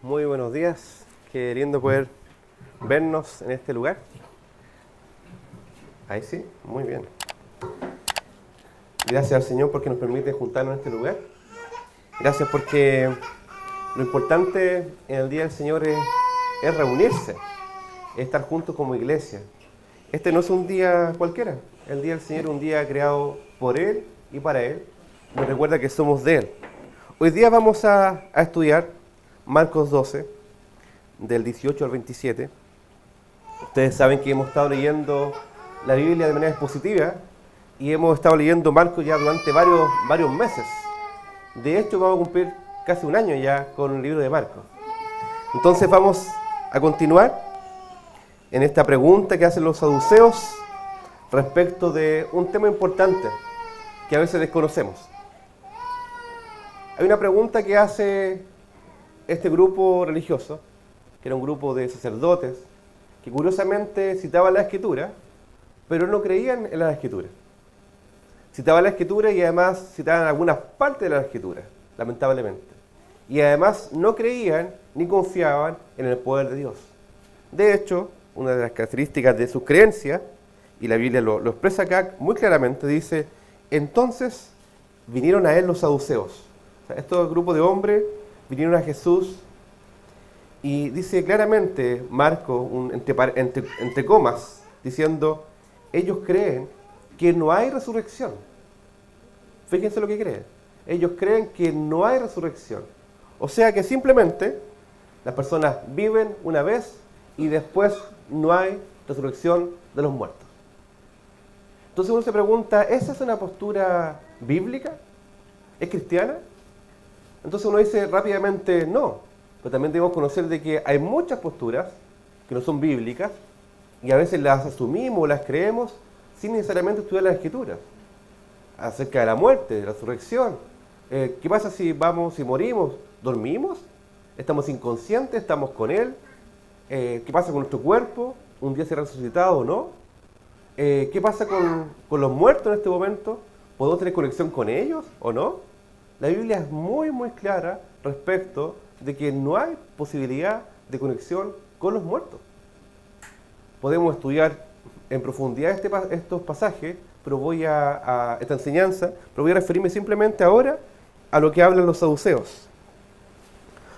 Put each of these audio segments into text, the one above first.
Muy buenos días, qué lindo poder vernos en este lugar. Ahí sí, muy bien. Gracias al Señor porque nos permite juntarnos en este lugar. Gracias porque lo importante en el Día del Señor es reunirse, es estar juntos como iglesia. Este no es un día cualquiera, el Día del Señor es un día creado por Él y para Él. Nos recuerda que somos de Él. Hoy día vamos a estudiar Marcos 12, del 18 al 27. Ustedes saben que hemos estado leyendo la Biblia de manera expositiva y hemos estado leyendo Marcos ya durante varios meses. De hecho, vamos a cumplir casi un año ya con el libro de Marcos. Entonces vamos a continuar en esta pregunta que hacen los saduceos respecto de un tema importante que a veces desconocemos. Hay una pregunta que hace este grupo religioso, que era un grupo de sacerdotes, que curiosamente citaban la Escritura, pero no creían en la Escritura. Citaban la Escritura y además citaban algunas partes de la Escritura, lamentablemente. Y además no creían ni confiaban en el poder de Dios. De hecho, una de las características de sus creencias, y la Biblia lo expresa acá muy claramente, dice: entonces vinieron a él los saduceos. O sea, estos grupos de hombres vinieron a Jesús y dice claramente Marcos, entre comas, diciendo: ellos creen que no hay resurrección. Fíjense lo que creen. Ellos creen que no hay resurrección. O sea que simplemente las personas viven una vez y después no hay resurrección de los muertos. Entonces uno se pregunta, ¿esa es una postura bíblica? ¿Es cristiana? Entonces uno dice rápidamente no, pero también debemos conocer de que hay muchas posturas que no son bíblicas y a veces las asumimos, las creemos sin necesariamente estudiar las Escrituras acerca de la muerte, de la resurrección. ¿Qué pasa si morimos? ¿Dormimos? ¿Estamos inconscientes? ¿Estamos con Él? ¿Qué pasa con nuestro cuerpo? ¿Un día será resucitado o no? ¿Qué pasa con los muertos en este momento? ¿Podemos tener conexión con ellos o no? La Biblia es muy clara respecto de que no hay posibilidad de conexión con los muertos. Podemos estudiar en profundidad estos pasajes, pero esta enseñanza, pero voy a referirme simplemente ahora a lo que hablan los saduceos.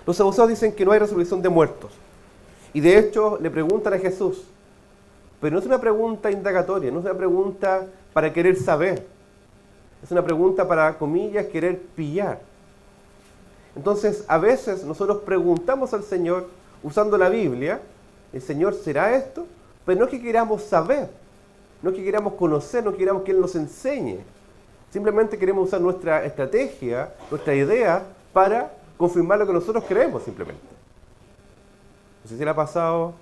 Los saduceos dicen que no hay resurrección de muertos. Y de hecho le preguntan a Jesús, pero no es una pregunta indagatoria, no es una pregunta para querer saber. Es una pregunta para, comillas, querer pillar. Entonces, a veces nosotros preguntamos al Señor usando la Biblia, ¿el Señor será esto? Pero no es que queramos saber, no es que queramos conocer, no queramos que Él nos enseñe. Simplemente queremos usar nuestra estrategia, nuestra idea, para confirmar lo que nosotros creemos simplemente. No sé si le ha pasado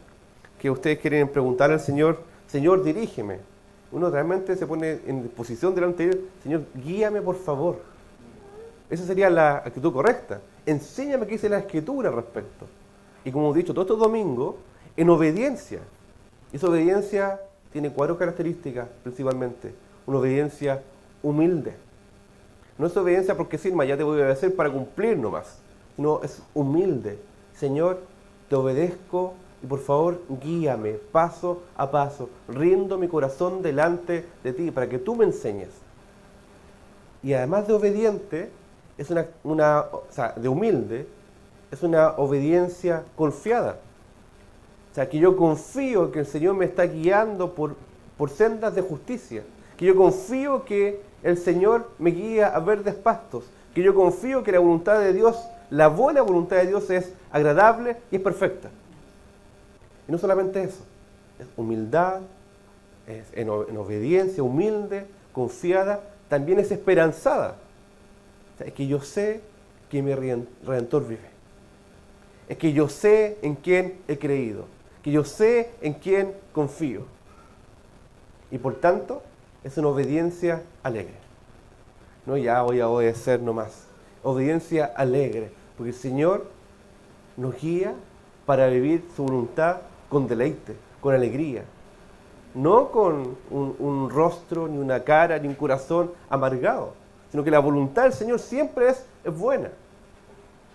que ustedes quieren preguntarle al Señor, Señor, dirígeme. Uno realmente se pone en disposición delante de Él, Señor, guíame por favor. Esa sería la actitud correcta. Enséñame qué dice la Escritura al respecto. Y como hemos dicho todos estos domingos, en obediencia. Y esa obediencia tiene 4 características principalmente. Una obediencia humilde. No es obediencia porque sí, ya te voy a obedecer para cumplir nomás. No, es humilde. Señor, te obedezco y por favor guíame paso a paso. Rindo mi corazón delante de ti para que tú me enseñes. Y además de obediente, es de humilde, es una obediencia confiada. O sea, que yo confío que el Señor me está guiando por sendas de justicia. Que yo confío que el Señor me guía a verdes pastos. Que yo confío que la voluntad de Dios, la buena voluntad de Dios es agradable y es perfecta. Y no solamente eso, es humildad, es en obediencia, humilde, confiada, también es esperanzada. O sea, es que yo sé que mi Redentor vive. Es que yo sé en quién he creído. Que yo sé en quién confío. Y por tanto, es una obediencia alegre. No ya voy a obedecer nomás. Obediencia alegre. Porque el Señor nos guía para vivir su voluntad con deleite, con alegría. No con un rostro, ni una cara, ni un corazón amargado. Sino que la voluntad del Señor siempre es buena.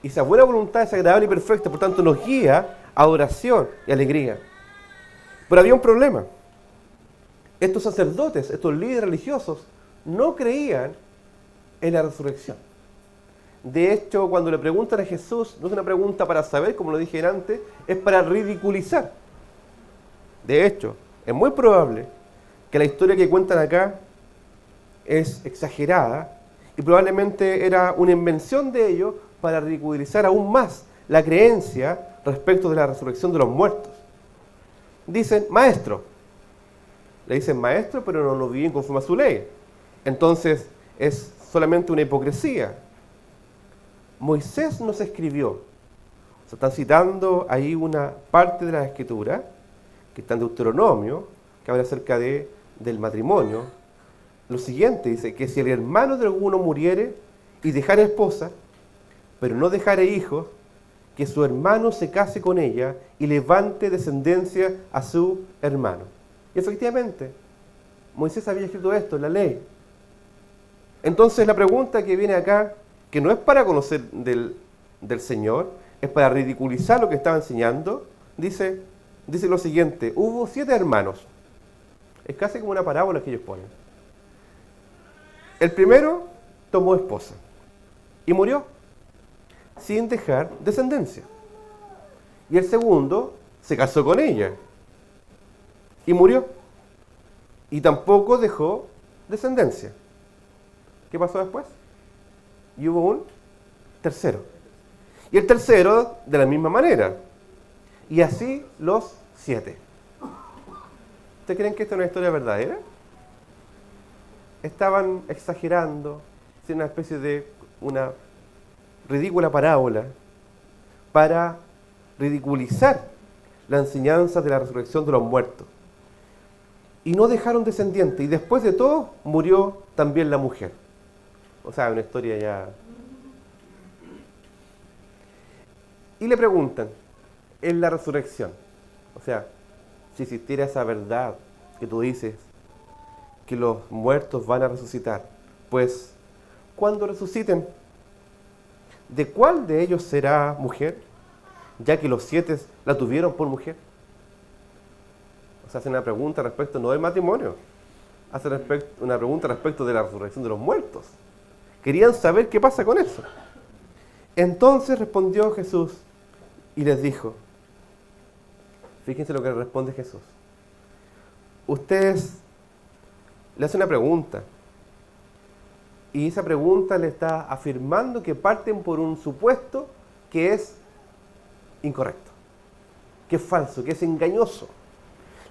Y esa buena voluntad es agradable y perfecta, por tanto nos guía a adoración y alegría. Pero había un problema. Estos sacerdotes, estos líderes religiosos, no creían en la resurrección. De hecho, cuando le preguntan a Jesús, no es una pregunta para saber, como lo dije antes, es para ridiculizar. De hecho, es muy probable que la historia que cuentan acá es exagerada y probablemente era una invención de ellos para ridiculizar aún más la creencia respecto de la resurrección de los muertos. Dicen, maestro. Le dicen maestro, pero no lo viven conforme a su ley. Entonces, es solamente una hipocresía. Moisés nos escribió. Se están citando ahí una parte de la Escritura, que está en Deuteronomio, que habla acerca del matrimonio. Lo siguiente dice, que si el hermano de alguno muriere y dejare esposa, pero no dejare hijos, que su hermano se case con ella y levante descendencia a su hermano. Y efectivamente, Moisés había escrito esto en la ley. Entonces la pregunta que viene acá, que no es para conocer del Señor, es para ridiculizar lo que estaba enseñando, dice lo siguiente, hubo 7 hermanos. Es casi como una parábola que ellos ponen. El primero tomó esposa y murió sin dejar descendencia. Y el segundo se casó con ella y murió. Y tampoco dejó descendencia. ¿Qué pasó después? Y hubo un tercero. Y el tercero de la misma manera. Y así los 7. ¿Ustedes creen que esta es una historia verdadera? Estaban exagerando, haciendo una especie de una ridícula parábola para ridiculizar la enseñanza de la resurrección de los muertos. Y no dejaron descendiente. Y después de todo, murió también la mujer. O sea, una historia ya... Y le preguntan, en la resurrección, o sea, si existiera esa verdad que tú dices, que los muertos van a resucitar, pues, cuando resuciten, ¿de cuál de ellos será mujer? Ya que los 7 la tuvieron por mujer. O sea, hacen una pregunta respecto no del matrimonio, hacen una pregunta respecto de la resurrección de los muertos. Querían saber qué pasa con eso. Entonces respondió Jesús y les dijo, fíjense lo que responde Jesús. Ustedes le hacen una pregunta y esa pregunta le está afirmando que parten por un supuesto que es incorrecto, que es falso, que es engañoso.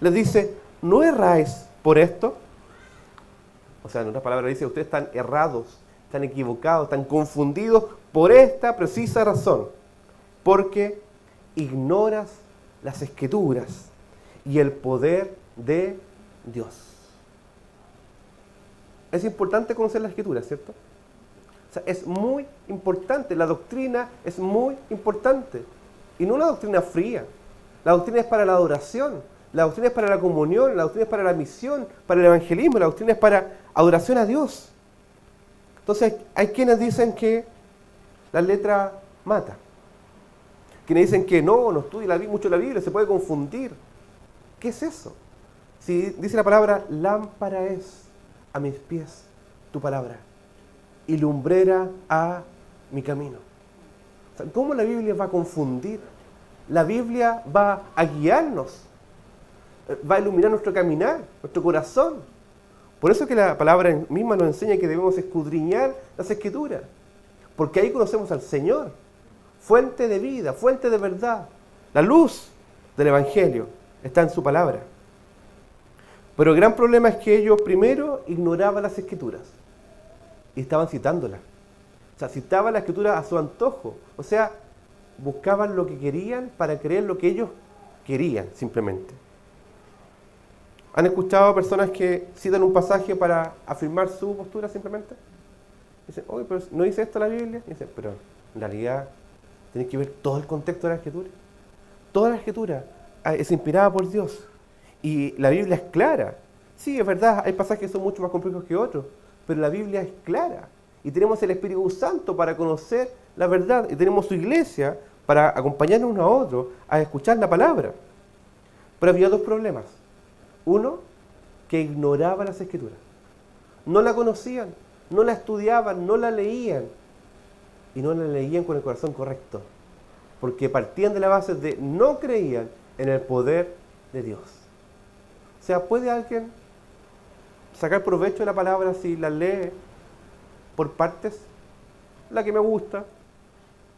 Les dice, ¿no erráis por esto? O sea, en otras palabras dice, ustedes están errados, están equivocados, están confundidos por esta precisa razón, porque ignoras las Escrituras y el poder de Dios. Es importante conocer las Escrituras, ¿cierto? O sea, es muy importante, la doctrina es muy importante. Y no una doctrina fría. La doctrina es para la adoración, la doctrina es para la comunión, la doctrina es para la misión, para el evangelismo, la doctrina es para adoración a Dios. Entonces, hay quienes dicen que la letra mata. Quienes dicen que no estudie mucho la Biblia, se puede confundir. ¿Qué es eso? Si dice la palabra, lámpara es a mis pies tu palabra y lumbrera a mi camino. O sea, ¿cómo la Biblia va a confundir? La Biblia va a guiarnos, va a iluminar nuestro caminar, nuestro corazón. Por eso que la palabra misma nos enseña que debemos escudriñar las Escrituras, porque ahí conocemos al Señor, fuente de vida, fuente de verdad. La luz del Evangelio está en su palabra. Pero el gran problema es que ellos primero ignoraban las Escrituras y estaban citándolas. O sea, citaban la Escritura a su antojo. O sea, buscaban lo que querían para creer lo que ellos querían, simplemente. ¿Han escuchado personas que citan un pasaje para afirmar su postura simplemente? Dicen, oye, pero ¿no dice esto la Biblia? Y dicen, pero en realidad tenéis que ver todo el contexto de la Escritura. Toda la Escritura es inspirada por Dios. Y la Biblia es clara. Sí, es verdad, hay pasajes que son mucho más complejos que otros, pero la Biblia es clara. Y tenemos el Espíritu Santo para conocer la verdad. Y tenemos su iglesia para acompañarnos unos a otros a escuchar la palabra. Pero había dos problemas. Uno, que ignoraba las Escrituras. No la conocían, no la estudiaban, no la leían. Y no la leían con el corazón correcto. Porque partían de la base de no creían en el poder de Dios. O sea, ¿puede alguien sacar provecho de la palabra si la lee por partes? La que me gusta,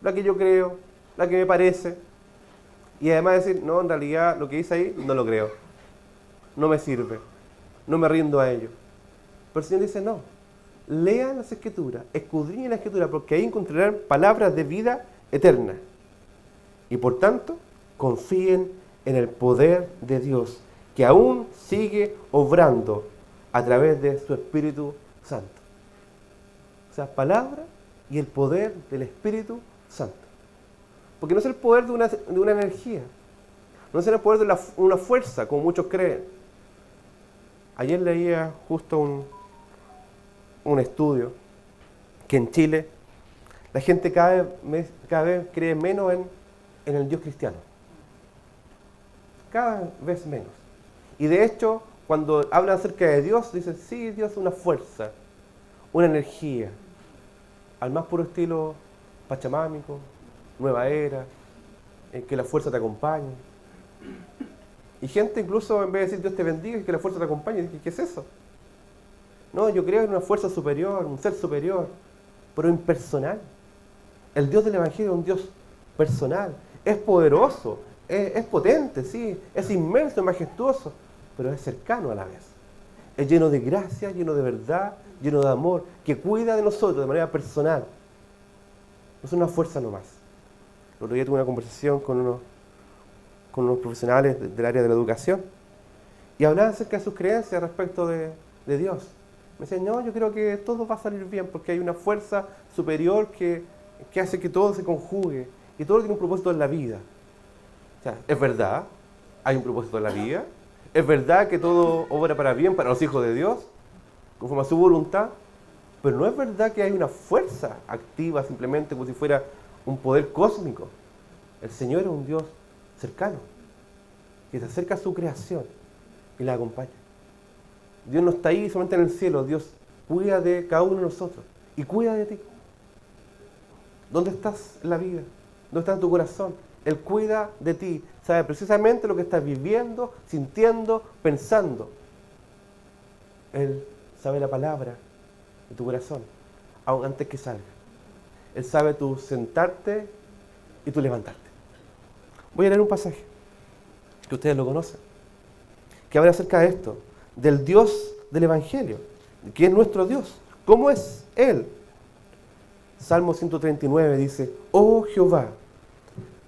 la que yo creo, la que me parece. Y además decir, no, en realidad lo que dice ahí no lo creo. No me sirve. No me rindo a ello. Pero el Señor dice, no. Lean las Escrituras, escudriñen la Escritura, porque ahí encontrarán palabras de vida eterna. Y por tanto, confíen en el poder de Dios, que aún sigue obrando a través de su Espíritu Santo. O sea, palabra y el poder del Espíritu Santo. Porque no es el poder de una energía, no es el poder de una fuerza, como muchos creen. Ayer leía justo un estudio que en Chile la gente cada vez cree menos en el Dios cristiano. Cada vez menos. Y de hecho, cuando hablan acerca de Dios, dicen, sí, Dios es una fuerza, una energía, al más puro estilo pachamámico, nueva era, en que la fuerza te acompañe. Y gente incluso, en vez de decir Dios te bendiga, que la fuerza te acompañe, dice, ¿qué es eso? No, yo creo en una fuerza superior, un ser superior, pero impersonal. El Dios del Evangelio es un Dios personal, es poderoso, es potente, sí, es inmenso, es majestuoso, pero es cercano a la vez. Es lleno de gracia, lleno de verdad, lleno de amor, que cuida de nosotros de manera personal. No es una fuerza nomás. El otro día tuve una conversación con unos profesionales del área de la educación y hablaban acerca de sus creencias respecto de Dios. Me decían, no, yo creo que todo va a salir bien porque hay una fuerza superior que hace que todo se conjugue y todo tiene un propósito en la vida. O sea, es verdad, hay un propósito en la vida, es verdad que todo obra para bien para los hijos de Dios, conforme a su voluntad, pero no es verdad que hay una fuerza activa simplemente como si fuera un poder cósmico. El Señor es un Dios cercano, que se acerca a su creación y la acompaña. Dios no está ahí solamente en el cielo, Dios cuida de cada uno de nosotros y cuida de ti. ¿Dónde estás en la vida? ¿Dónde está en tu corazón? Él cuida de ti, sabe precisamente lo que estás viviendo, sintiendo, pensando. Él sabe la palabra de tu corazón, aún antes que salga. Él sabe tu sentarte y tu levantarte. Voy a leer un pasaje que ustedes lo conocen, que habla acerca de esto, del Dios del Evangelio, que es nuestro Dios. ¿Cómo es Él? Salmo 139 dice, oh Jehová,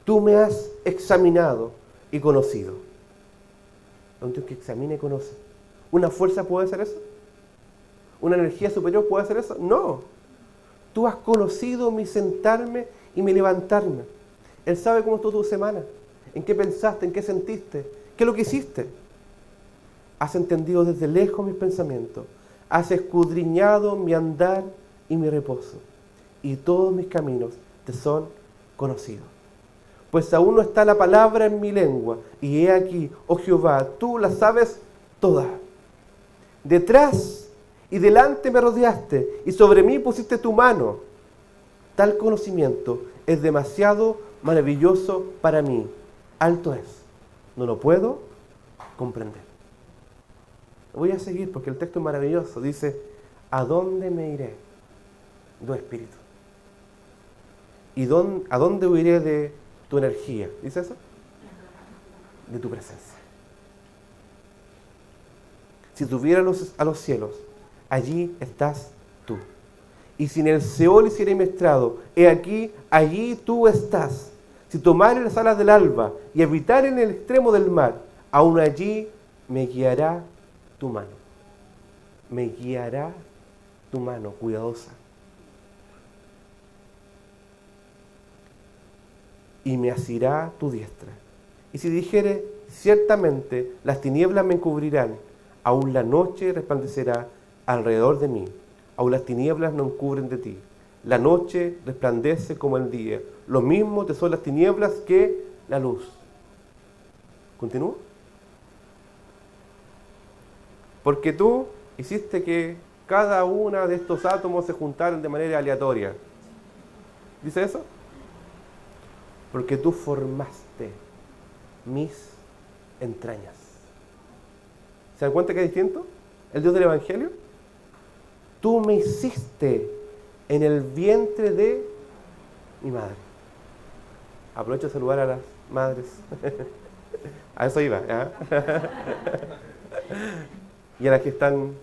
tú me has examinado y conocido. Un Dios que examina y conoce. ¿Una fuerza puede hacer eso? ¿Una energía superior puede hacer eso? No. Tú has conocido mi sentarme y mi levantarme. Él sabe cómo estuvo tu semana, en qué pensaste, en qué sentiste, qué es lo que hiciste. Has entendido desde lejos mis pensamientos, has escudriñado mi andar y mi reposo, y todos mis caminos te son conocidos. Pues aún no está la palabra en mi lengua, y he aquí, oh Jehová, tú la sabes toda. Detrás y delante me rodeaste, y sobre mí pusiste tu mano. Tal conocimiento es demasiado maravilloso para mí. Alto es, no lo puedo comprender. Voy a seguir porque el texto es maravilloso. Dice, ¿a dónde me iré? Tu espíritu. ¿Y a dónde huiré de tu energía? ¿Dice eso? De tu presencia. Si tuviera a los cielos, allí estás tú. Y si en el Seol hiciera mi estrado, he aquí, allí tú estás. Si tomare las alas del alba y habitar en el extremo del mar, aún allí me guiará tu mano. Me guiará tu mano cuidadosa. Y me asirá tu diestra. Y si dijere, ciertamente las tinieblas me encubrirán, aún la noche resplandecerá alrededor de mí. Aún las tinieblas no encubren de ti. La noche resplandece como el día. Lo mismo te son las tinieblas que la luz. ¿Continúo? Porque tú hiciste que cada uno de estos átomos se juntaran de manera aleatoria. ¿Dice eso? Porque tú formaste mis entrañas. ¿Se dan cuenta que es distinto? El Dios del Evangelio. Tú me hiciste en el vientre de mi madre. Aprovecho de saludar a las madres. A eso iba. ¿Ya? Y a las que están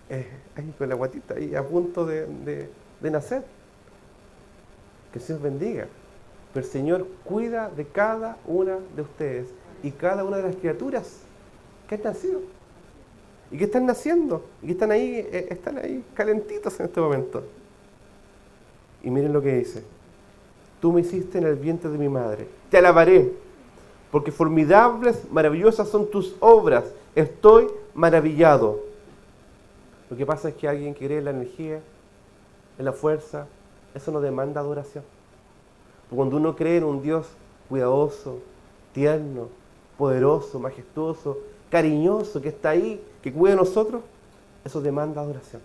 ahí con la guatita, ahí a punto de nacer. Que el Señor bendiga. Pero el Señor cuida de cada una de ustedes y cada una de las criaturas que han nacido y que están naciendo y que están ahí calentitos en este momento. Y miren lo que dice: tú me hiciste en el vientre de mi madre, te alabaré, porque formidables, maravillosas son tus obras, estoy maravillado. Lo que pasa es que alguien que cree en la energía, en la fuerza, eso no demanda adoración. Cuando uno cree en un Dios cuidadoso, tierno, poderoso, majestuoso, cariñoso, que está ahí, que cuida de nosotros, eso demanda adoración.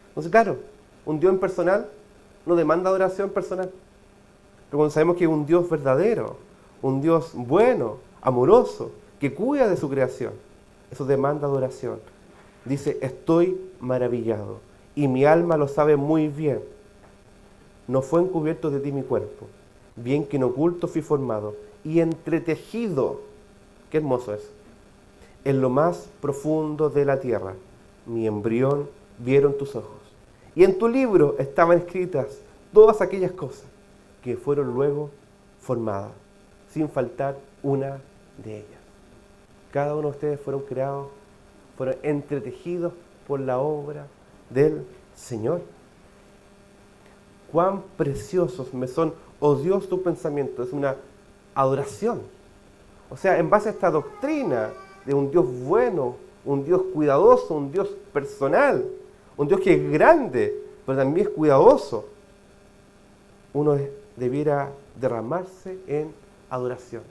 Entonces, claro, un Dios impersonal no demanda adoración personal. Pero cuando sabemos que es un Dios verdadero, un Dios bueno, amoroso, que cuida de su creación, eso demanda adoración. Dice, estoy maravillado, y mi alma lo sabe muy bien. No fue encubierto de ti mi cuerpo, bien que en oculto fui formado y entretejido. Qué hermoso es. En lo más profundo de la tierra, mi embrión vieron tus ojos. Y en tu libro estaban escritas todas aquellas cosas que fueron luego formadas, sin faltar una de ellas. Cada uno de ustedes fueron creados, fueron entretejidos por la obra del Señor. Cuán preciosos me son, oh Dios, tus pensamientos. Es una adoración. O sea, en base a esta doctrina de un Dios bueno, un Dios cuidadoso, un Dios personal, un Dios que es grande, pero también es cuidadoso, uno debiera derramarse en adoración.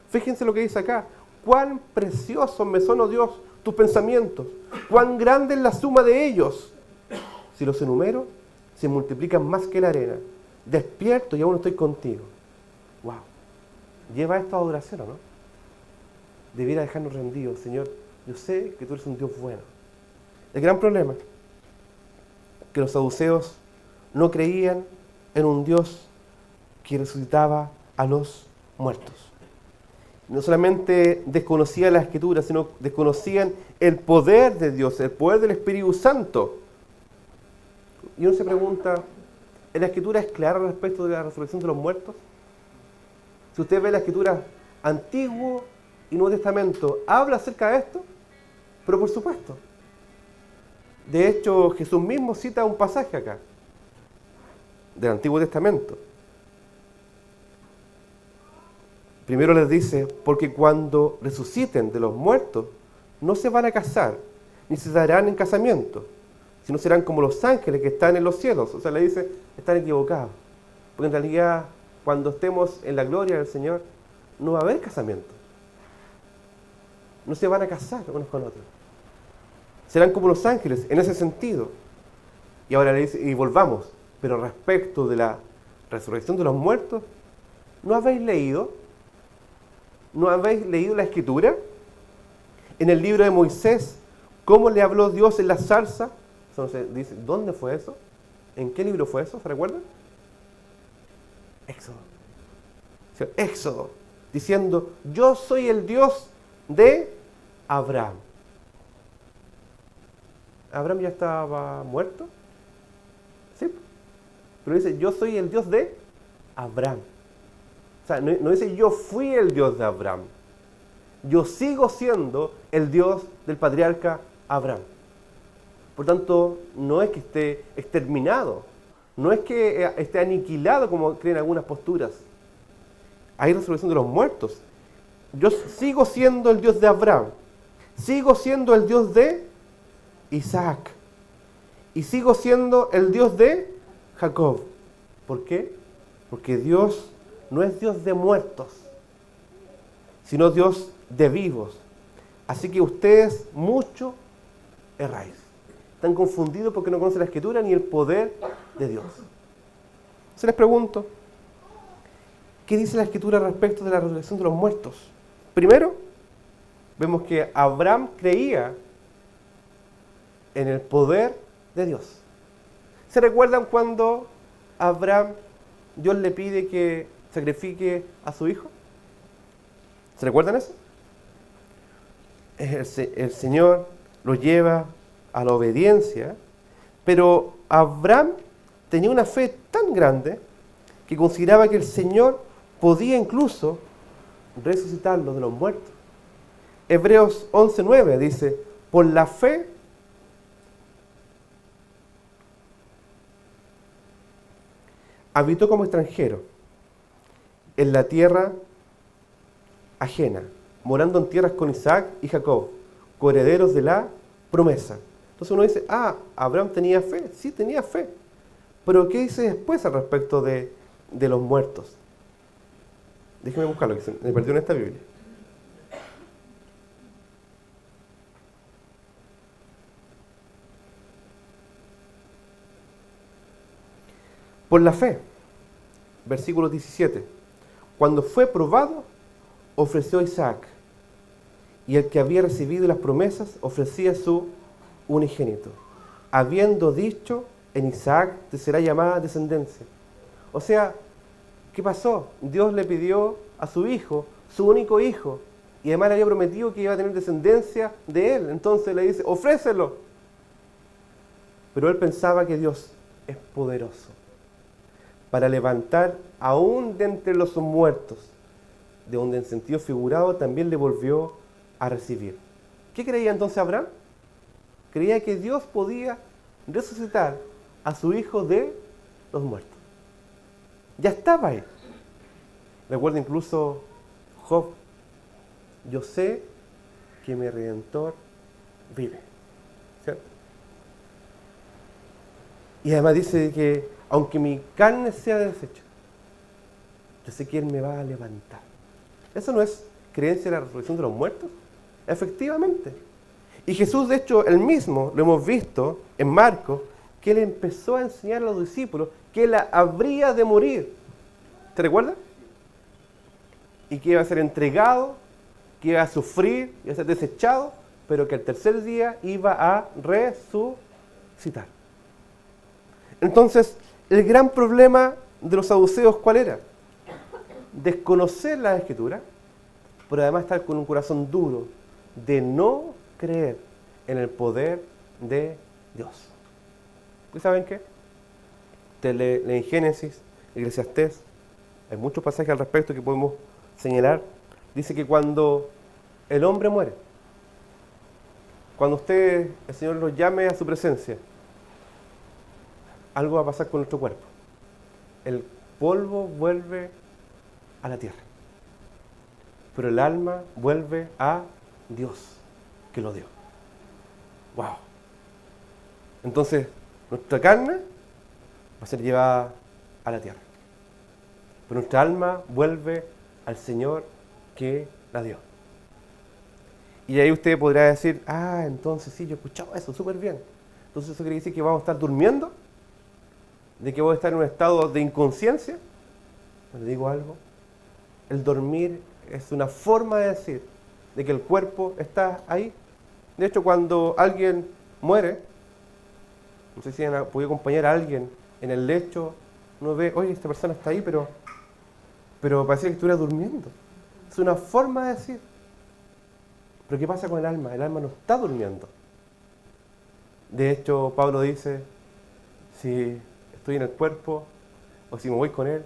Fíjense lo que dice acá. Cuán preciosos me son, oh Dios, tus pensamientos. Cuán grande es la suma de ellos. Si los enumero, se multiplican más que la arena. Despierto y aún estoy contigo. ¡Wow! ¿Lleva esto a adoración o no? Debiera dejarnos rendidos. Señor, yo sé que tú eres un Dios bueno. El gran problema es que los saduceos no creían en un Dios que resucitaba a los muertos. No solamente desconocían la Escritura, sino desconocían el poder de Dios, el poder del Espíritu Santo. Y uno se pregunta, ¿la Escritura es clara respecto de la resurrección de los muertos? Si usted ve la Escritura Antiguo y Nuevo Testamento, ¿habla acerca de esto? Pero por supuesto. De hecho, Jesús mismo cita un pasaje acá, del Antiguo Testamento. Primero les dice, porque cuando resuciten de los muertos, no se van a casar, ni se darán en casamiento, sino serán como los ángeles que están en los cielos. O sea, le dice, están equivocados. Porque en realidad, cuando estemos en la gloria del Señor, no va a haber casamiento. No se van a casar unos con otros. Serán como los ángeles, en ese sentido. Y ahora le dice, y volvamos, pero respecto de la resurrección de los muertos, ¿no habéis leído la Escritura? En el libro de Moisés, ¿cómo le habló Dios en la zarza? Entonces dice, ¿dónde fue eso? ¿En qué libro fue eso? ¿Se recuerdan? Éxodo. Éxodo, diciendo, yo soy el Dios de Abraham. ¿Abraham ya estaba muerto? Sí. Pero dice, yo soy el Dios de Abraham. O sea, no dice, yo fui el Dios de Abraham. Yo sigo siendo el Dios del patriarca Abraham. Por tanto, no es que esté exterminado, no es que esté aniquilado como creen algunas posturas. Hay resurrección de los muertos. Yo sigo siendo el Dios de Abraham, sigo siendo el Dios de Isaac. y sigo siendo el Dios de Jacob. ¿Por qué? Porque Dios no es Dios de muertos, sino Dios de vivos. Así que ustedes mucho erráis. Están confundidos porque no conocen la Escritura ni el poder de Dios. Se les pregunto, ¿qué dice la Escritura respecto de la resurrección de los muertos? Primero, vemos que Abraham creía en el poder de Dios. ¿Se recuerdan cuando Abraham, Dios le pide que sacrifique a su hijo? ¿Se recuerdan eso? El Señor lo lleva a la obediencia, pero Abraham tenía una fe tan grande que consideraba que el Señor podía incluso resucitarlo de los muertos. Hebreos 11:9 dice, por la fe habitó como extranjero en la tierra ajena, morando en tierras con Isaac y Jacob, coherederos de la promesa. Entonces uno dice, Abraham tenía fe, sí tenía fe. Pero ¿qué dice después al respecto de los muertos? Déjeme buscarlo, que se me perdió en esta Biblia. Por la fe, versículo 17, cuando fue probado, ofreció a Isaac, y el que había recibido las promesas ofrecía su unigénito, habiendo dicho, en Isaac te será llamada descendencia. O sea, ¿qué pasó? Dios le pidió a su hijo, su único hijo, y además le había prometido que iba a tener descendencia de él. Entonces le dice, ofrécelo. Pero él pensaba que Dios es poderoso para levantar aún de entre los muertos, de donde en sentido figurado también le volvió a recibir. ¿Qué creía entonces Abraham? Creía que Dios podía resucitar a su hijo de los muertos. Ya estaba ahí. Recuerda incluso Job, yo sé que mi Redentor vive. ¿Cierto? Y además dice que aunque mi carne sea deshecha, yo sé que Él me va a levantar. ¿Eso no es creencia en la resurrección de los muertos? Efectivamente. Y Jesús, de hecho, Él mismo, lo hemos visto en Marcos, que Él empezó a enseñar a los discípulos que Él habría de morir. ¿Te recuerdas? Y que iba a ser entregado, que iba a sufrir, iba a ser desechado, pero que al tercer día iba a resucitar. Entonces, el gran problema de los saduceos, ¿cuál era? Desconocer la Escritura, pero además estar con un corazón duro de no creer en el poder de Dios. ¿Y saben qué? Te leen Génesis, Eclesiastés, hay muchos pasajes al respecto que podemos señalar. Dice que cuando el hombre muere, cuando el Señor lo llame a su presencia, algo va a pasar con nuestro cuerpo. El polvo vuelve a la tierra, pero el alma vuelve a Dios que lo dio. ¡Wow! Entonces, nuestra carne va a ser llevada a la tierra, pero nuestra alma vuelve al Señor que la dio. Y ahí usted podrá decir, entonces sí, yo he escuchado eso, súper bien. Entonces eso quiere decir que vamos a estar durmiendo, de que voy a estar en un estado de inconsciencia. ¿Le digo algo? El dormir es una forma de decir de que el cuerpo está ahí. De hecho, cuando alguien muere, no sé si han podido acompañar a alguien en el lecho, uno ve, oye, esta persona está ahí, pero parece que estuviera durmiendo. Es una forma de decir. Pero ¿qué pasa con el alma? El alma no está durmiendo. De hecho, Pablo dice, si estoy en el cuerpo o si me voy con él,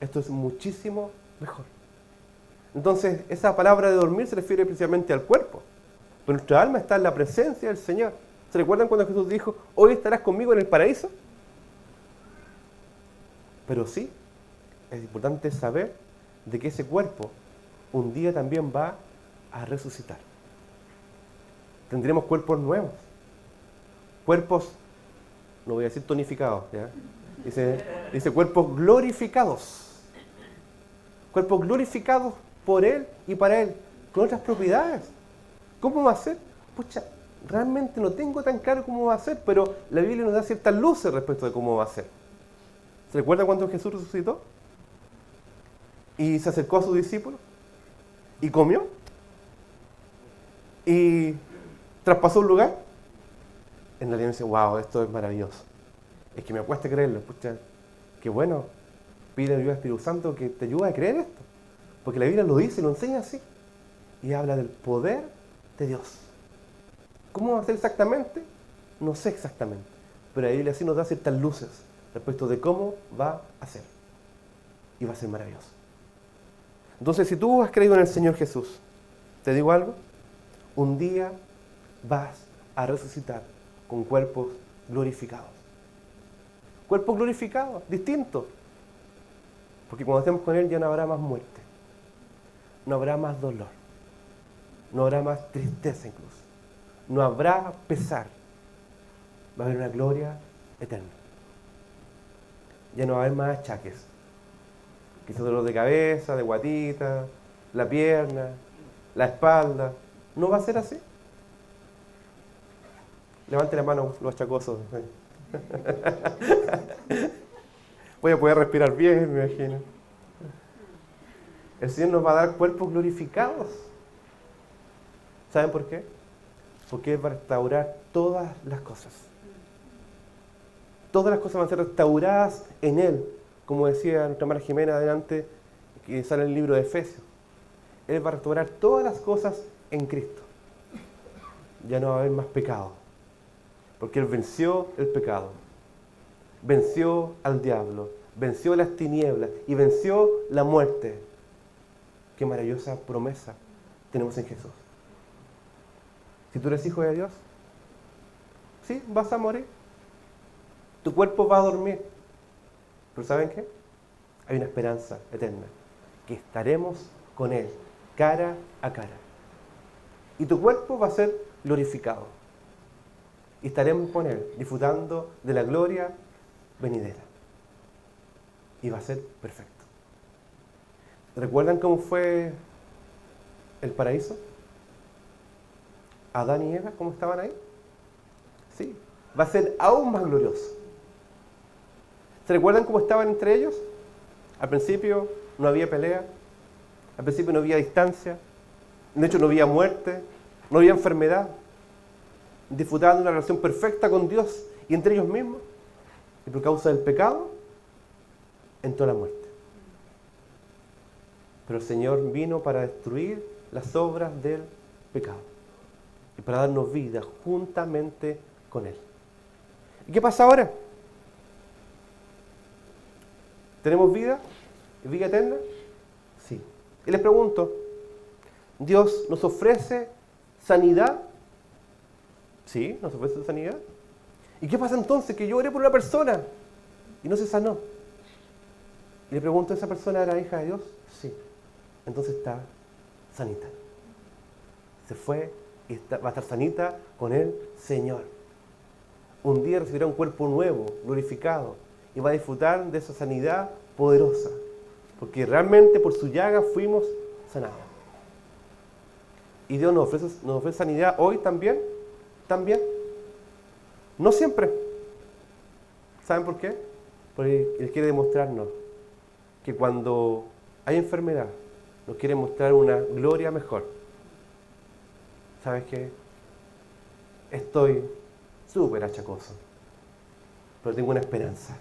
esto es muchísimo mejor. Entonces, esa palabra de dormir se refiere precisamente al cuerpo. Pero nuestra alma está en la presencia del Señor. ¿Se recuerdan cuando Jesús dijo, hoy estarás conmigo en el paraíso? Pero sí, es importante saber de que ese cuerpo un día también va a resucitar. Tendremos cuerpos nuevos, cuerpos no voy a decir tonificados, ¿ya? Dice cuerpos glorificados. Cuerpos glorificados por Él y para Él, con otras propiedades. ¿Cómo va a ser? Pucha, realmente no tengo tan claro cómo va a ser, pero la Biblia nos da ciertas luces respecto de cómo va a ser. ¿Se recuerda cuando Jesús resucitó? Y se acercó a sus discípulos y comió y traspasó un lugar. En realidad me dice, wow, esto es maravilloso. Es que me cuesta creerlo. Pucha, qué bueno. Pide ayuda al Espíritu Santo que te ayude a creer esto. Porque la Biblia lo dice, lo enseña así. Y habla del poder de Dios. ¿Cómo va a ser exactamente? No sé exactamente. Pero la Biblia sí nos da ciertas luces respecto de cómo va a ser. Y va a ser maravilloso. Entonces, si tú has creído en el Señor Jesús, te digo algo, un día vas a resucitar con cuerpos glorificados. Cuerpos glorificados, distintos. Porque cuando estemos con Él ya no habrá más muerte. No habrá más dolor. No habrá más tristeza incluso. No habrá pesar. Va a haber una gloria eterna. Ya no va a haber más achaques. Quizás dolor de cabeza, de guatita, la pierna, la espalda. No va a ser así. Levante la mano los achacosos. Voy a poder respirar bien, me imagino. El Señor nos va a dar cuerpos glorificados. ¿Saben por qué? Porque Él va a restaurar todas las cosas. Todas las cosas van a ser restauradas en Él. Como decía nuestra hermana Jimena adelante, que sale en el libro de Efesios. Él va a restaurar todas las cosas en Cristo. Ya no va a haber más pecado. Porque Él venció el pecado. Venció al diablo. Venció las tinieblas. Y venció la muerte. Qué maravillosa promesa tenemos en Jesús. Si tú eres hijo de Dios, sí, vas a morir. Tu cuerpo va a dormir. Pero ¿saben qué? Hay una esperanza eterna. Que estaremos con Él, cara a cara. Y tu cuerpo va a ser glorificado. Y estaremos con Él, disfrutando de la gloria venidera. Y va a ser perfecto. ¿Recuerdan cómo fue el paraíso? Adán y Eva, ¿cómo estaban ahí? Sí, va a ser aún más glorioso. ¿Se recuerdan cómo estaban entre ellos? Al principio no había pelea, al principio no había distancia, de hecho no había muerte, no había enfermedad. Disfrutaban de una relación perfecta con Dios y entre ellos mismos. Y por causa del pecado, entró la muerte. Pero el Señor vino para destruir las obras del pecado y para darnos vida juntamente con Él. ¿Y qué pasa ahora? ¿Tenemos vida? ¿Vida eterna? Sí. Y les pregunto, ¿Dios nos ofrece sanidad? Sí, nos ofrece sanidad. ¿Y qué pasa entonces? Que yo oré por una persona y no se sanó. Y le pregunto, ¿esa persona era hija de Dios? Sí. Entonces está sanita. Se fue y va a estar sanita con el Señor. Un día recibirá un cuerpo nuevo, glorificado, y va a disfrutar de esa sanidad poderosa. Porque realmente por su llaga fuimos sanados. Y Dios nos ofrece sanidad hoy también. También. No siempre. ¿Saben por qué? Porque Él quiere demostrarnos que cuando hay enfermedad, nos quiere mostrar una gloria mejor. ¿Sabes qué? Estoy súper achacoso, pero tengo una esperanza.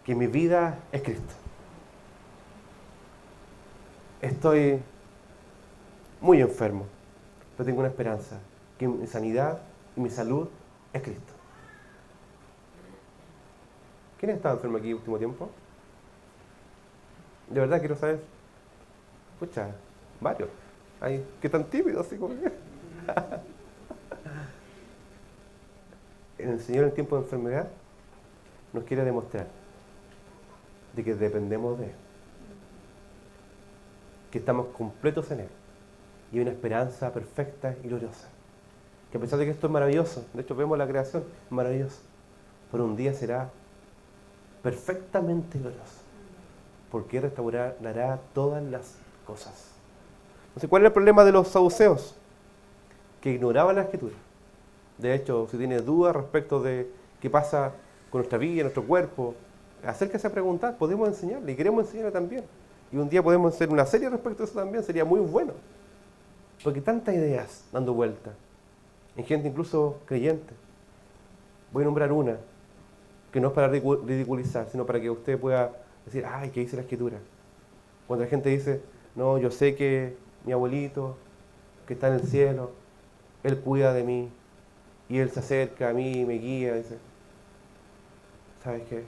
Que mi vida es Cristo. Estoy muy enfermo, pero tengo una esperanza. Que mi sanidad y mi salud es Cristo. ¿Quién ha estado enfermo aquí último tiempo? De verdad quiero saber. Escucha, varios. Ay, qué tan tímido así como que. El Señor en tiempo de enfermedad nos quiere demostrar de que dependemos de Él. Que estamos completos en Él. Y hay una esperanza perfecta y gloriosa. que a pesar de que esto es maravilloso, de hecho vemos la creación, es maravilloso, pero un día será perfectamente glorioso, porque restaurará todas las cosas. Entonces, ¿cuál es el problema de los saduceos? Que ignoraban la Escritura. De hecho, si tiene dudas respecto de qué pasa con nuestra vida, nuestro cuerpo, acérquese a preguntar, podemos enseñarle y queremos enseñarle también. Y un día podemos hacer una serie respecto a eso también, sería muy bueno. Porque tantas ideas dando vuelta, en gente incluso creyente. Voy a nombrar una, que no es para ridiculizar, sino para que usted pueda decir, ay, ¿qué dice la Escritura? Cuando la gente dice, no, yo sé que mi abuelito, que está en el cielo, él cuida de mí, y él se acerca a mí, me guía, dice, ¿sabes qué?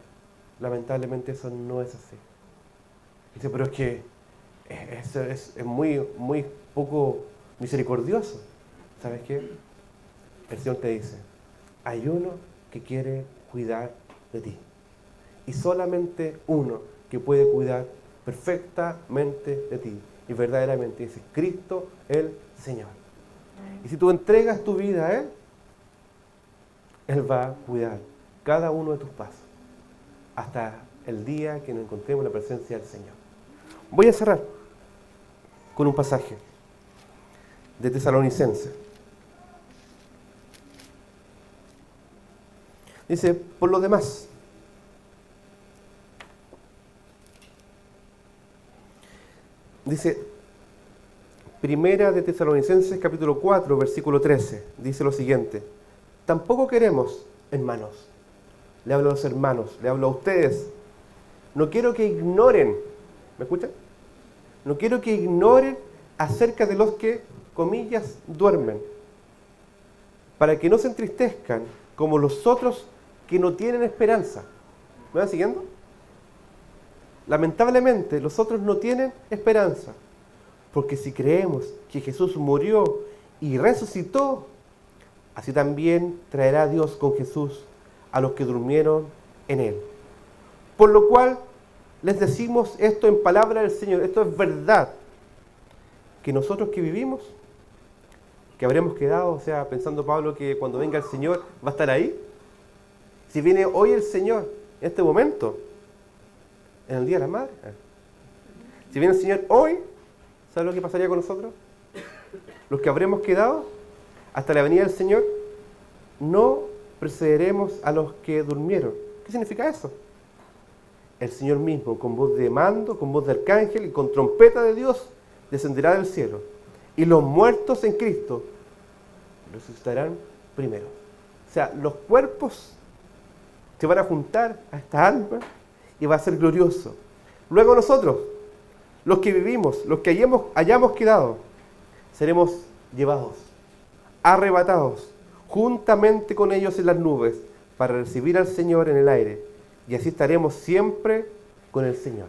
Lamentablemente eso no es así. Dice, pero es que eso es muy, muy poco misericordioso. ¿Sabes qué? El Señor te dice, hay uno que quiere cuidar de ti. Y solamente uno que puede cuidar perfectamente de ti. Y verdaderamente dice, Cristo el Señor. Y si tú entregas tu vida a Él, Él va a cuidar cada uno de tus pasos. Hasta el día que nos encontremos en la presencia del Señor. Voy a cerrar con un pasaje de Tesalonicenses. Dice, por lo demás, dice, Primera de Tesalonicenses, capítulo 4, versículo 13, dice lo siguiente, tampoco queremos, hermanos, le hablo a los hermanos, le hablo a ustedes, no quiero que ignoren, ¿me escuchan? No quiero que ignoren acerca de los que, comillas, duermen, para que no se entristezcan como los otros que no tienen esperanza. ¿Me van siguiendo? Lamentablemente, los otros no tienen esperanza, porque si creemos que Jesús murió y resucitó, así también traerá Dios con Jesús a los que durmieron en Él. Por lo cual, les decimos esto en palabra del Señor, esto es verdad, que nosotros que vivimos, que habremos quedado, o sea, pensando Pablo que cuando venga el Señor va a estar ahí. Si viene hoy el Señor, en este momento, en el Día de la Madre, si viene el Señor hoy, ¿sabe lo que pasaría con nosotros? Los que habremos quedado hasta la venida del Señor, no precederemos a los que durmieron. ¿Qué significa eso? El Señor mismo, con voz de mando, con voz de arcángel y con trompeta de Dios, descenderá del cielo. Y los muertos en Cristo resucitarán primero. O sea, los cuerpos se van a juntar a esta alma y va a ser glorioso. Luego nosotros, los que vivimos, los que hayamos quedado, seremos llevados, arrebatados, juntamente con ellos en las nubes, para recibir al Señor en el aire. Y así estaremos siempre con el Señor.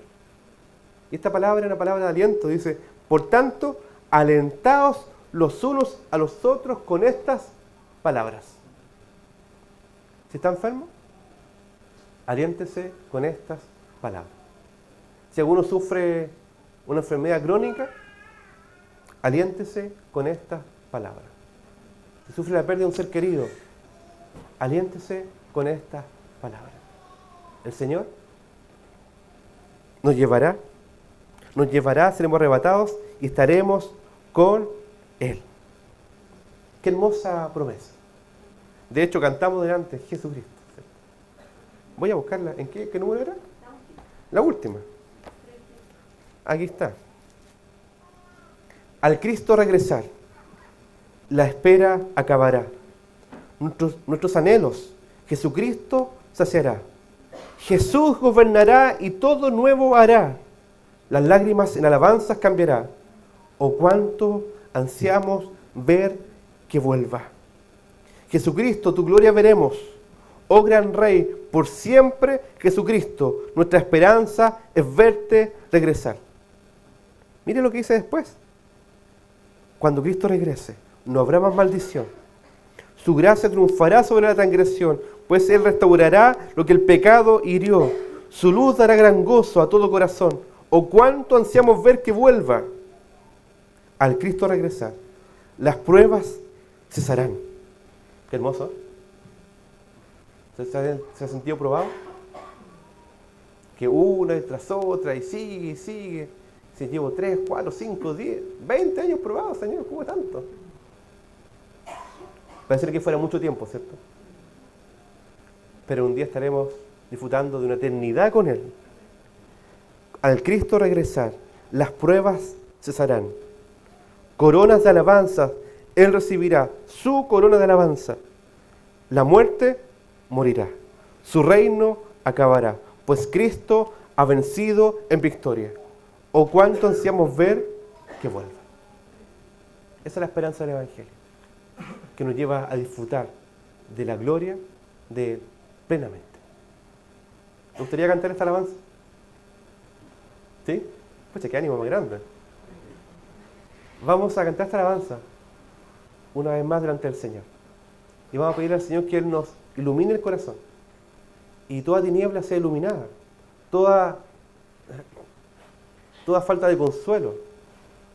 Y esta palabra es una palabra de aliento. Dice, por tanto, alentaos los unos a los otros con estas palabras. Si está enfermo, aliéntese con estas palabras. Si alguno sufre una enfermedad crónica, aliéntese con estas palabras. Si sufre la pérdida de un ser querido, aliéntese con estas palabras. El Señor nos llevará, seremos arrebatados y estaremos con Él. Qué hermosa promesa. De hecho, cantamos delante de Jesucristo. Voy a buscarla. ¿En qué número era? La última. Aquí está. Al Cristo regresar, la espera acabará. Nuestros anhelos, Jesucristo saciará. Jesús gobernará y todo nuevo hará. Las lágrimas en alabanzas cambiará. Oh, cuánto ansiamos ver que vuelva. Jesucristo, tu gloria veremos. Oh gran Rey, por siempre Jesucristo, nuestra esperanza es verte regresar. Mire lo que dice después. Cuando Cristo regrese, no habrá más maldición. Su gracia triunfará sobre la transgresión, pues Él restaurará lo que el pecado hirió. Su luz dará gran gozo a todo corazón. Oh, cuánto ansiamos ver que vuelva. Al Cristo regresar, las pruebas cesarán. Qué hermoso. ¿Se ha sentido probado? Que una tras otra y sigue y sigue. Si llevo 3, 4, 5, 10, 20 años probado, Señor, ¿cómo tanto? Parece que fuera mucho tiempo, ¿cierto? Pero un día estaremos disfrutando de una eternidad con Él. Al Cristo regresar, las pruebas cesarán. Coronas de alabanza, Él recibirá su corona de alabanza. La muerte morirá, su reino acabará, pues Cristo ha vencido en victoria. Oh, cuánto ansiamos ver que vuelva. Esa es la esperanza del Evangelio, que nos lleva a disfrutar de la gloria de Él plenamente. ¿Te gustaría cantar esta alabanza? ¿Sí? Pucha, qué ánimo más grande. Vamos a cantar esta alabanza una vez más delante del Señor. Y vamos a pedir al Señor que Él nos ilumine el corazón. Y toda tiniebla sea iluminada. Toda falta de consuelo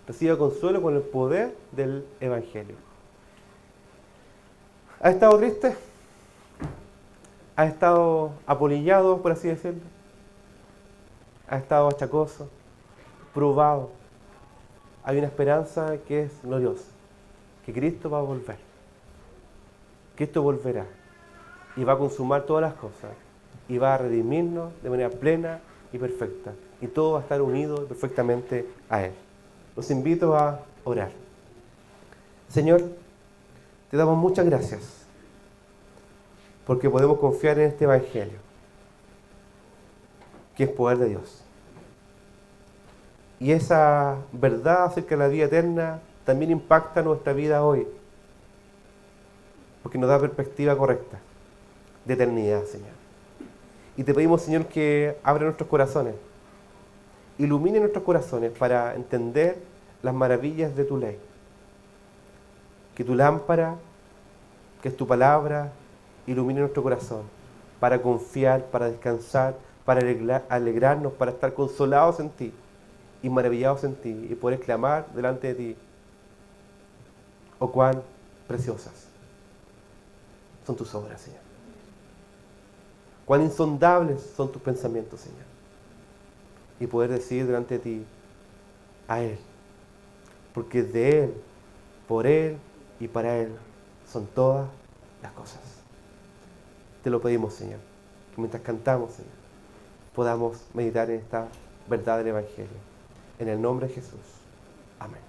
reciba consuelo con el poder del Evangelio. ¿Ha estado triste? ¿Ha estado apolillado, por así decirlo? ¿Ha estado achacoso? ¿Probado? Hay una esperanza que es gloriosa, que Cristo va a volver. Cristo volverá y va a consumar todas las cosas y va a redimirnos de manera plena y perfecta. Y todo va a estar unido perfectamente a Él. Los invito a orar. Señor, te damos muchas gracias porque podemos confiar en este Evangelio, que es poder de Dios. Y esa verdad acerca de la vida eterna también impacta nuestra vida hoy, porque nos da perspectiva correcta de eternidad, Señor. Y te pedimos, Señor, que abra nuestros corazones, ilumine nuestros corazones para entender las maravillas de tu ley. Que tu lámpara, que es tu palabra, ilumine nuestro corazón para confiar, para descansar, para alegrarnos, para estar consolados en ti y maravillados en ti y poder clamar delante de ti. Oh, cuán preciosas son tus obras, Señor. Cuán insondables son tus pensamientos, Señor. Y poder decir delante de ti, a Él, porque de Él, por Él y para Él son todas las cosas. Te lo pedimos, Señor, que mientras cantamos, Señor, podamos meditar en esta verdad del Evangelio. En el nombre de Jesús. Amén.